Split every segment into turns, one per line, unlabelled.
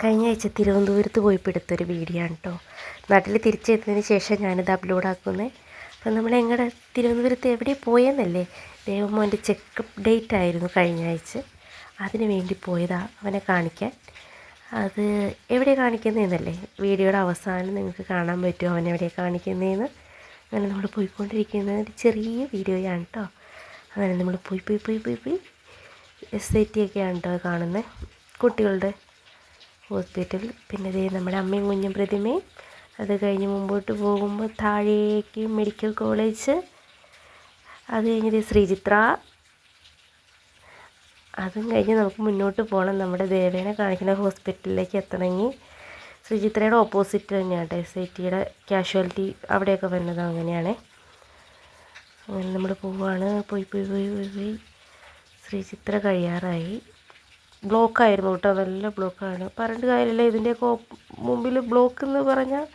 കഴിഞ്ഞ ആഴ്ച തിരുവനന്തപുരത്ത് പോയപ്പോൾ എടുത്തൊരു വീഡിയോ ആണ് കേട്ടോ. നാട്ടിൽ തിരിച്ചെത്തിയതിന് ശേഷം ഞാനിത് അപ്ലോഡ് ആക്കുന്നത്. അപ്പം നമ്മളെങ്ങടെ തിരുവനന്തപുരത്ത് എവിടെ പോയെന്നല്ലേ, ദേവമോൻ്റെ ചെക്കപ്പ് ഡേറ്റ് ആയിരുന്നു കഴിഞ്ഞ ആഴ്ച. അതിന് വേണ്ടി പോയതാണ് അവനെ കാണിക്കാൻ. അത് എവിടെ കാണിക്കുന്നതെന്നല്ലേ വീഡിയോയുടെ അവസാനം നിങ്ങൾക്ക് കാണാൻ പറ്റും അവനെവിടെ കാണിക്കുന്നതെന്ന്. അങ്ങനെ നമ്മൾ പോയിക്കൊണ്ടിരിക്കുന്ന ഒരു ചെറിയ വീഡിയോയാണ് കേട്ടോ. അങ്ങനെ നമ്മൾ പോയി SIT ഒക്കെയാണ് കേട്ടോ കാണുന്നത്, കുട്ടികളുടെ ഹോസ്പിറ്റൽ. പിന്നെ ഇതേ നമ്മുടെ അമ്മയും കുഞ്ഞും പ്രതിമയും. അത് കഴിഞ്ഞ് മുമ്പോട്ട് പോകുമ്പോൾ താഴേക്ക് മെഡിക്കൽ കോളേജ്. അത് കഴിഞ്ഞത് ശ്രീചിത്ര. അതും കഴിഞ്ഞ് നമുക്ക് മുന്നോട്ട് പോകണം, നമ്മുടെ ദേവേനെ കാണിക്കുന്ന ഹോസ്പിറ്റലിലേക്ക് എത്തണമെങ്കിൽ. ശ്രീചിത്രയുടെ ഓപ്പോസിറ്റ് തന്നെയാണ് SITയുടെ കാഷ്വാലിറ്റി അവിടെയൊക്കെ വരുന്നത് അങ്ങനെയാണ്. അങ്ങനെ നമ്മൾ പോവുകയാണ്. പോയി ശ്രീചിത്ര കഴിയാറായി. ബ്ലോക്കായിരുന്നു കേട്ടോ, നല്ല ബ്ലോക്കാണ്. പറഞ്ഞിട്ട് കാര്യമില്ല, ഇതിൻ്റെയൊക്കെ മുമ്പിൽ ബ്ലോക്ക് എന്ന് പറഞ്ഞാൽ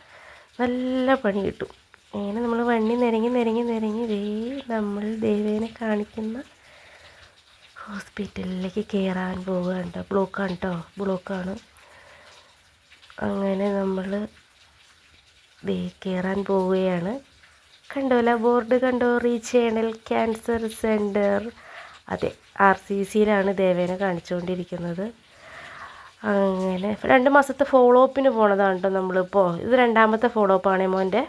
നല്ല പണി കിട്ടും. അങ്ങനെ നമ്മൾ വണ്ടി നിരങ്ങി നമ്മൾ ദേവേനെ കാണിക്കുന്ന ഹോസ്പിറ്റലിലേക്ക് കയറാൻ പോവുകയാണ്. ബ്ലോക്കാണ്. അങ്ങനെ നമ്മൾ കയറാൻ പോവുകയാണ്. കണ്ടോല ബോർഡ് കണ്ടോ, റീജിയണൽ ക്യാൻസർ സെൻറ്റർ. അതെ, RCCയിലാണ് ദേവേനെ കാണിച്ചുകൊണ്ടിരിക്കുന്നത്. അങ്ങനെ 2 മാസത്തെ ഫോളോ അപ്പിന് പോണതാണ് കേട്ടോ നമ്മളിപ്പോൾ. ഇത് 2ാമത്തെ ഫോളോ അപ്പാണ് മോൻ്റെ.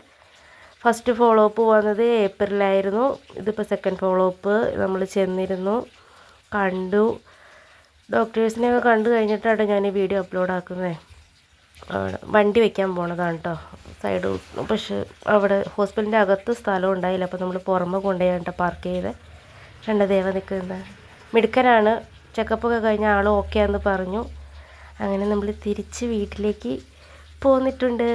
ഫസ്റ്റ് ഫോളോ അപ്പ് വന്നത് ഏപ്രിലായിരുന്നു. ഇതിപ്പോൾ സെക്കൻഡ് ഫോളോ അപ്പ്. നമ്മൾ ചെന്നിരുന്നു, കണ്ടു. ഡോക്ടേഴ്സിനെയൊക്കെ കണ്ടു കഴിഞ്ഞിട്ടാണ് ഞാൻ ഈ വീഡിയോ അപ്ലോഡ് ആക്കുന്നത്. വണ്ടി വയ്ക്കാൻ പോണതാണ് കേട്ടോ സൈഡ്. പക്ഷെ അവിടെ ഹോസ്പിറ്റലിൻ്റെ അകത്ത് സ്ഥലം ഉണ്ടായില്ല, അപ്പോൾ നമ്മൾ പുറമെ കൊണ്ടുപോയി പാർക്ക് ചെയ്ത്. ദേവ നിൽക്കുന്ന മിടുക്കനാണ്. ചെക്കപ്പൊക്കെ കഴിഞ്ഞ ആൾ ഓക്കെ ആണെന്ന് പറഞ്ഞു. അങ്ങനെ നമ്മൾ തിരിച്ച് വീട്ടിലേക്ക് പോന്നിട്ടുണ്ട്.